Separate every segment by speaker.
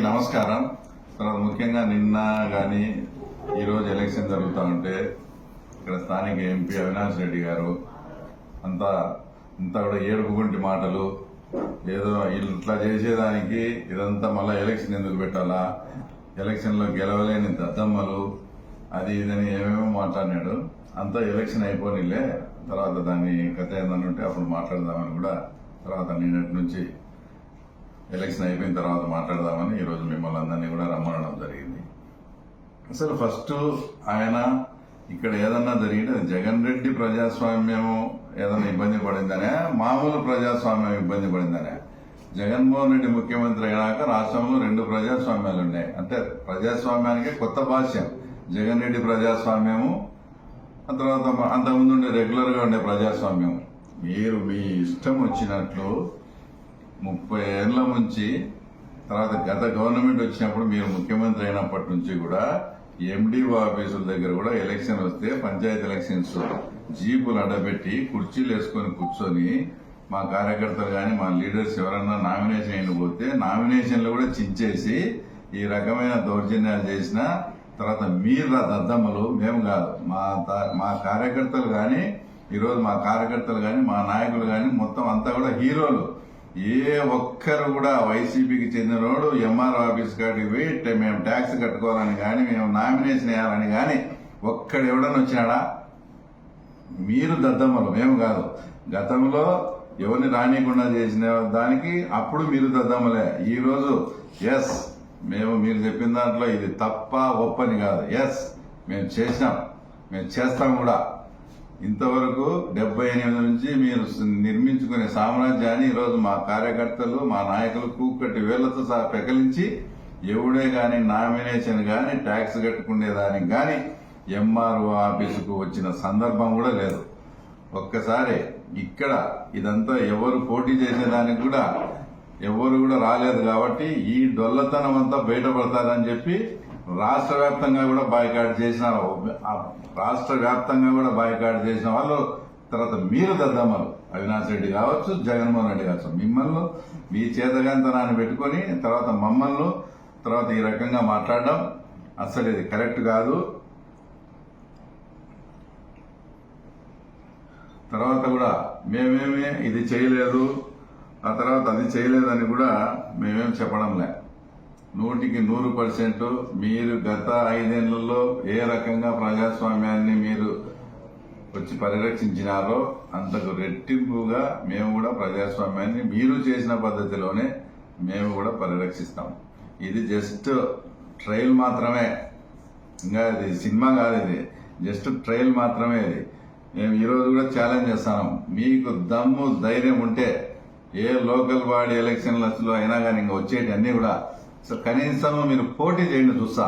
Speaker 1: నమస్కారం. తర్వాత ముఖ్యంగా నిన్న కానీ ఈరోజు ఎలక్షన్ జరుగుతూ ఉంటే ఇక్కడ స్థానిక ఎంపీ అవినాష్ రెడ్డి గారు అంతా కూడా ఏడుపుగుంటి మాటలు, ఏదో ఇట్లా చేసేదానికి ఇదంతా మళ్ళీ ఎలక్షన్ ఎందుకు పెట్టాలా, ఎలక్షన్లో గెలవలేని దద్దమ్మలు అది ఇదని ఏమేమో మాట్లాడినాడు. అంతా ఎలక్షన్ అయిపోనిలే, తర్వాత దాన్ని కథ ఏందని ఉంటే అప్పుడు మాట్లాడదామని కూడా తర్వాత నిన్నటి నుంచి ఎలక్షన్ అయిపోయిన తర్వాత మాట్లాడదామని ఈరోజు మిమ్మల్ని అందరినీ కూడా రమ్మనడం జరిగింది. అసలు ఫస్ట్ ఆయన ఇక్కడ ఏదన్నా జరిగితే అది జగన్ రెడ్డి ప్రజాస్వామ్యము ఏదన్నా ఇబ్బంది పడిందనే, మామూలు ప్రజాస్వామ్యం ఇబ్బంది పడిందనే. జగన్మోహన్ రెడ్డి ముఖ్యమంత్రి అయినాక రాష్ట్రంలో 2 ప్రజాస్వామ్యాలు ఉన్నాయి. అంటే ప్రజాస్వామ్యానికి కొత్త భాష్యం జగన్ రెడ్డి ప్రజాస్వామ్యము, ఆ తర్వాత అంతకుముందు ఉండే రెగ్యులర్ గా ఉండే ప్రజాస్వామ్యం. మీరు మీ ఇష్టం వచ్చినట్లు 30 ఏళ్ల నుంచి తర్వాత గత గవర్నమెంట్ వచ్చినప్పుడు మీరు ముఖ్యమంత్రి అయినప్పటి నుంచి కూడా ఎండిఓ ఆఫీసుల దగ్గర కూడా ఎలక్షన్ వస్తే పంచాయతీ ఎలక్షన్స్ జీపులు అడ్డబెట్టి కుర్చీలు వేసుకొని కూర్చొని మా కార్యకర్తలు కానీ మా లీడర్స్ ఎవరన్నా నామినేషన్ అయిపోతే నామినేషన్లు కూడా చించేసి ఈ రకమైన దౌర్జన్యాలు చేసిన తర్వాత మీరు దద్దమ్మలు, మేము కాదు, మా కార్యకర్తలు కానీ ఈరోజు మా కార్యకర్తలు కానీ మా నాయకులు కానీ మొత్తం అంతా కూడా హీరోలు. ఏ ఒక్కరు కూడా వైసీపీకి చెందినోడు ఎంఆర్ ఆఫీస్ కాడికి పోయి మేము ట్యాక్స్ కట్టుకోవాలని కానీ మేము నామినేషన్ వేయాలని కానీ ఒక్కడు ఎవడని వచ్చినాడా? మీరు దద్దమ్మలు, మేము కాదు. గతంలో ఎవరిని రానియకుండా చేసిన దానికి అప్పుడు మీరు దద్దమ్మలే. ఈ రోజు ఎస్ మేము మీరు చెప్పిన దాంట్లో ఇది తప్ప ఒప్పని కాదు, ఎస్ మేము చేసినాం, మేము చేస్తాం కూడా. ఇంతవరకు 78 నుంచి మీరు నిర్మించుకునే సామ్రాజ్యాన్ని ఈరోజు మా కార్యకర్తలు మా నాయకులు కూకట్టి వేళ్లతో సహా పెకలించి ఎవడే గాని నామినేషన్ గాని ట్యాక్స్ కట్టుకునేదానికి గాని ఎంఆర్ఓ ఆఫీసుకు వచ్చిన సందర్భం కూడా లేదు. ఒక్కసారి ఇక్కడ ఇదంతా ఎవరు పోటీ చేసేదానికి కూడా ఎవరు కూడా రాలేదు. కాబట్టి ఈ డొల్లతనం అంతా బయటపడతారని చెప్పి రాష్ట్ర వ్యాప్తంగా కూడా బాయ్కాట్ చేసిన వాళ్ళు తర్వాత మీరు దద్దమ్మలు, అవినాష్ రెడ్డి కావచ్చు, జగన్మోహన్ రెడ్డి కావచ్చు, మిమ్మల్ని మీ చేతగాంతనాన్ని పెట్టుకుని తర్వాత మమ్మల్ని తర్వాత ఈ రకంగా మాట్లాడడం అసలు ఇది కరెక్ట్ కాదు. తర్వాత కూడా మేమేమి ఇది చేయలేదు, ఆ తర్వాత అది చేయలేదని కూడా మేమేం చెప్పడంలే. 100% మీరు గత 5 ఏళ్లలో ఏ రకంగా ప్రజాస్వామ్యాన్ని మీరు వచ్చి పరిరక్షించినారో అంతకు రెట్టింపుగా మేము కూడా ప్రజాస్వామ్యాన్ని మీరు చేసిన పద్ధతిలోనే మేము కూడా పరిరక్షిస్తాం. ఇది జస్ట్ ట్రయల్ మాత్రమే, ఇంకా ఇది సినిమా కాదు, ఇది జస్ట్ ట్రయల్ మాత్రమే. ఇది మేము ఈరోజు కూడా ఛాలెంజ్ చేస్తాం. మీకు దమ్ము ధైర్యం ఉంటే ఏ లోకల్ బాడీ ఎలక్షన్లలో అయినా కానీ ఇంకా వచ్చేటి అన్ని కూడా సో కనీసం మీరు పోటీ చేయండి చూస్తా.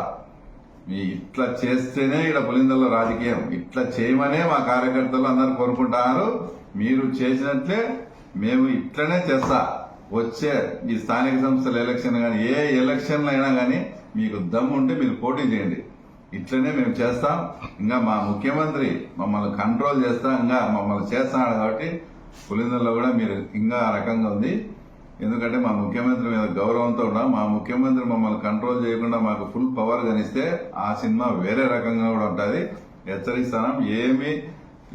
Speaker 1: మీ ఇట్లా చేస్తేనే ఇక్కడ పులిందల్లో రాజకీయం, ఇట్లా చేయమనే మా కార్యకర్తలు అందరూ కోరుకుంటున్నారు. మీరు చేసినట్లే మేము ఇట్లనే చేస్తా. వచ్చే ఈ స్థానిక సంస్థల ఎలక్షన్ కానీ ఏ ఎలక్షన్లు అయినా కానీ మీకు దమ్ము ఉంటే మీరు పోటీ చేయండి. ఇట్లనే మేము చేస్తాం. ఇంకా మా ముఖ్యమంత్రి మమ్మల్ని కంట్రోల్ చేస్తా, ఇంకా మమ్మల్ని చేస్తున్నాడు. కాబట్టి పులిందల్లో కూడా మీరు ఇంకా ఆ రకంగా ఉంది. ఎందుకంటే మా ముఖ్యమంత్రి మీద గౌరవంతో ఉన్నాం. మా ముఖ్యమంత్రి మమ్మల్ని కంట్రోల్ చేయకుండా మాకు ఫుల్ పవర్ కనిస్తే ఆ సినిమా వేరే రకంగా కూడా ఉంటుంది. హెచ్చరిస్తాం. ఏమి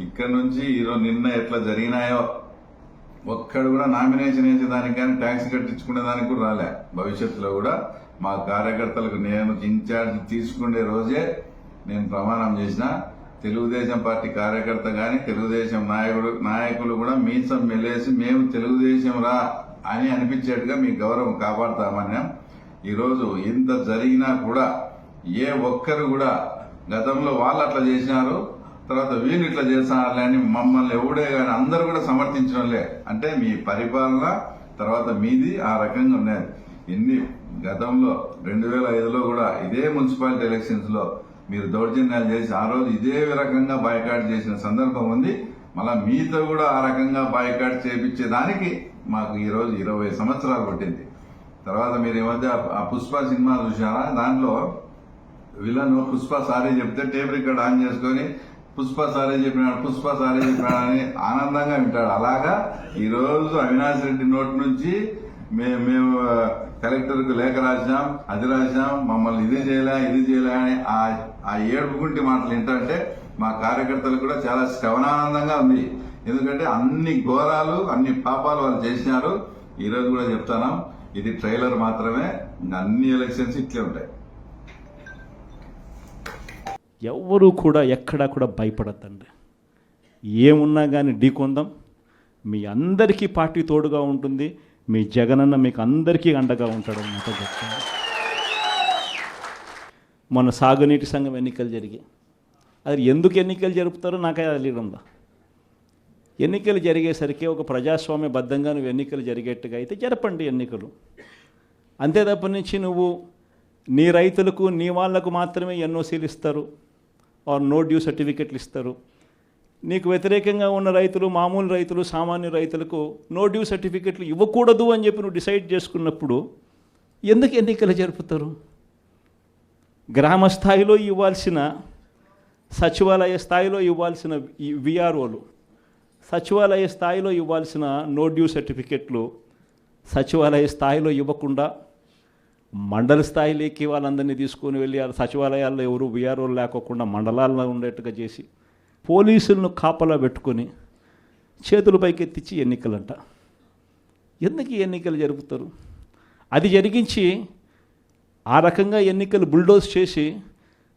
Speaker 1: ఇక్కడ నుంచి ఈరోజు నిన్న ఎట్లా జరిగినాయో ఒక్కడు కూడా నామినేషన్ వేసేదానికి కానీ ట్యాక్స్ కట్టించుకునే దానికి కూడా రాలే. భవిష్యత్తులో కూడా మా కార్యకర్తలకు నేను ఇన్ఛార్జ్ తీసుకునే రోజే నేను ప్రమాణం చేసిన తెలుగుదేశం పార్టీ కార్యకర్త గాని తెలుగుదేశం నాయకులు కూడా మీసం మెలేసి మేము తెలుగుదేశం రా అని అనిపించేట్టుగా మీ గౌరవం కాపాడుతామన్నాం. ఈరోజు ఇంత జరిగినా కూడా ఏ ఒక్కరు కూడా గతంలో వాళ్ళు అట్లా చేసినారు తర్వాత వీళ్ళు ఇట్లా చేస్తున్నారులే అని మమ్మల్ని ఎవడే కానీ అందరూ కూడా సమర్థించడంలే. అంటే మీ పరిపాలన తర్వాత మీది ఆ రకంగా ఉన్నది. ఎన్ని గతంలో 2005లో కూడా ఇదే మున్సిపాలిటీ ఎలక్షన్స్ లో మీరు దౌర్జన్యాలు చేసి ఆ రోజు ఇదే రకంగా బాయ్కాట్ చేసిన సందర్భం ఉంది. మళ్ళా మీతో కూడా ఆ రకంగా బాయ్కాట్ చేపించేదానికి మాకు ఈ రోజు 20 సంవత్సరాలు పట్టింది. తర్వాత మీరు ఈ మధ్య ఆ పుష్ప సినిమా చూసారా? దాంట్లో విలన్ పుష్ప సారీ చెప్తే టేప్ రికార్డ్ ఆన్ చేసుకుని పుష్ప సారీ చెప్పినాడు అని ఆనందంగా వింటాడు. అలాగా ఈ రోజు అవినాష్ రెడ్డి నోటి నుంచి మేము కలెక్టర్కు లేఖ రాసినాం, అది రాసినాం, మమ్మల్ని ఇది చేయలే అని ఆ ఏడుపుకుంటి మాటలు ఏంటంటే మా కార్యకర్తలకు కూడా చాలా శ్రవణానందంగా ఉంది. ఎందుకంటే అన్ని ఘోరాలు, అన్ని పాపాలు వాళ్ళు చేసినారు. ఈరోజు కూడా చెప్తాను, ఇది ట్రైలర్ మాత్రమే, అన్ని ఎలక్షన్స్ ఇట్లే ఉంటాయి.
Speaker 2: ఎవ్వరూ కూడా ఎక్కడా కూడా భయపడద్దండి. ఏమున్నా కానీ ఢీకొందాం. మీ అందరికీ పార్టీ తోడుగా ఉంటుంది. మీ జగనన్న మీకు అందరికీ అండగా ఉంటాడు అన్నమాట చెప్తాను. మన సాగునీటి సంఘం ఎన్నికలు జరిగాయి. అది ఎందుకు ఎన్నికలు జరుపుతారో నాకే తెలియడంలా. ఎన్నికలు జరిగేసరికి ఒక ప్రజాస్వామ్యబద్ధంగా నువ్వు ఎన్నికలు జరిగేట్టుగా అయితే జరపండి ఎన్నికలు. అంతే తప్ప నుంచి నువ్వు నీ రైతులకు నీ వాళ్లకు మాత్రమే ఎన్ఓసీలు ఇస్తారు, ఆర్ నో డ్యూ సర్టిఫికెట్లు ఇస్తారు. నీకు వ్యతిరేకంగా ఉన్న రైతులు, మామూలు రైతులు, సామాన్య రైతులకు నో డ్యూ సర్టిఫికెట్లు ఇవ్వకూడదు అని చెప్పి నువ్వు డిసైడ్ చేసుకున్నప్పుడు ఎందుకు ఎన్నికలు జరుపుతారు? గ్రామ స్థాయిలో ఇవ్వాల్సిన, సచివాలయ స్థాయిలో ఇవ్వాల్సిన విఆర్ఓలు, సచివాలయ స్థాయిలో ఇవ్వాల్సిన నో డ్యూ సర్టిఫికెట్లు సచివాలయ స్థాయిలో ఇవ్వకుండా మండల స్థాయిలోకి వాళ్ళందరినీ తీసుకొని వెళ్ళి సచివాలయాల్లో ఎవరు విఆర్ఓలు లేకోకుండా మండలాల్లో ఉండేట్టుగా చేసి పోలీసులను కాపలా పెట్టుకొని చేతుల పైకెత్తించి ఎన్నికలంట. ఎందుకు ఈ ఎన్నికలు జరుపుతారు? అది జరిగించి ఆ రకంగా ఎన్నికలు బుల్డోజ్ చేసి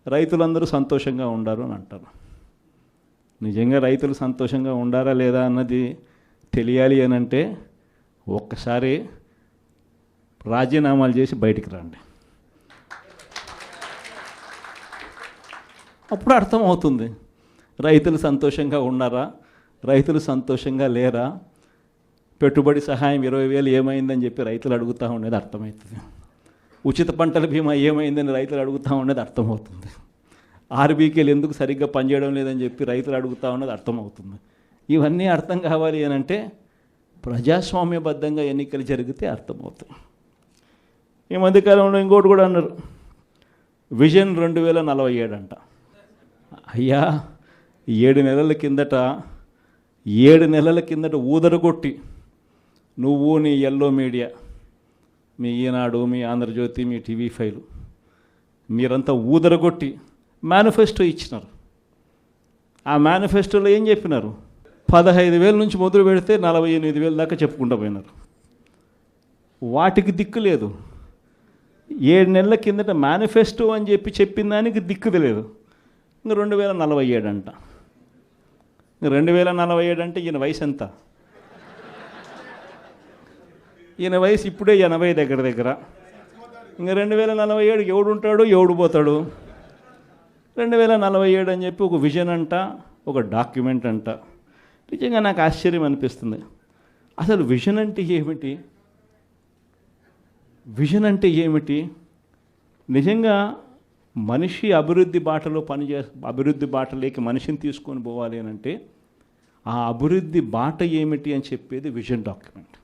Speaker 2: రైతులందరూ సంతోషంగా ఉండారు అని అంటారు. నిజంగా రైతులు సంతోషంగా ఉండారా లేదా అన్నది తెలియాలి అని అంటే ఒక్కసారి రాజీనామాలు చేసి బయటికి రండి, అప్పుడు అర్థమవుతుంది రైతులు సంతోషంగా ఉన్నారా, రైతులు సంతోషంగా లేరా. పెట్టుబడి సహాయం 20,000 ఏమైందని చెప్పి రైతులు అడుగుతూ ఉండేది అర్థమవుతుంది. ఉచిత పంటల బీమా ఏమైందని రైతులు అడుగుతూ ఉండేది అర్థమవుతుంది. ఆర్బీకేలు ఎందుకు సరిగ్గా పనిచేయడం లేదని చెప్పి రైతులు అడుగుతూ ఉన్నది అర్థమవుతుంది. ఇవన్నీ అర్థం కావాలి అని అంటే ప్రజాస్వామ్యబద్ధంగా ఎన్నికలు జరిగితే అర్థమవుతాయి. ఈ మధ్యకాలంలో ఇంకోటి కూడా అన్నారు, విజన్ 2047 అంట. అయ్యా 7 నెలల కిందట ఊదరగొట్టి నువ్వు, నీ ఎల్లో మీడియా, మీ ఈనాడు, మీ ఆంధ్రజ్యోతి, మీ TV5 మీరంతా ఊదరగొట్టి మేనిఫెస్టో ఇచ్చినారు. ఆ మేనిఫెస్టోలో ఏం చెప్పినారు? 15,000 నుంచి మొదలు పెడితే 48,000 దాకా చెప్పుకుంటూ పోయినారు. వాటికి దిక్కు లేదు. 7 నెలల కిందట మేనిఫెస్టో అని చెప్పి చెప్పిన దానికి దిక్కుది లేదు. ఇంకా 2047 అంట. 2047 అంటే ఈయన వయసు ఎంత? ఈయన వయసు ఇప్పుడే 80 దగ్గర. ఇంకా 2047 ఎవడు ఉంటాడు, ఎవడు పోతాడు? 2047 అని చెప్పి ఒక విజన్ అంట, ఒక డాక్యుమెంట్ అంట. నిజంగా నాకు ఆశ్చర్యం అనిపిస్తుంది. అసలు విజన్ అంటే ఏమిటి? విజన్ అంటే ఏమిటి? నిజంగా మనిషి అభివృద్ధి బాటలో అభివృద్ధి బాటలోకి మనిషిని తీసుకొని పోవాలి అని అంటే ఆ అభివృద్ధి బాట ఏమిటి అని చెప్పేది విజన్ డాక్యుమెంట్.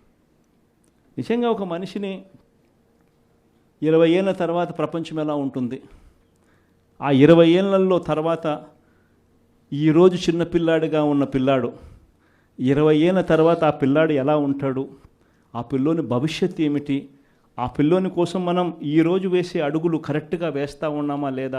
Speaker 2: నిజంగా ఒక మనిషిని 20 ఏళ్ళ తర్వాత ప్రపంచం ఎలా ఉంటుంది, ఆ 20 ఏళ్ళల్లో తర్వాత ఈరోజు చిన్నపిల్లాడిగా ఉన్న పిల్లాడు 20 ఏళ్ళ తర్వాత ఆ పిల్లాడు ఎలా ఉంటాడు, ఆ పిల్లోని భవిష్యత్తు ఏమిటి, ఆ పిల్లోని కోసం మనం ఈరోజు వేసే అడుగులు కరెక్ట్గా వేస్తూ ఉన్నామా లేదా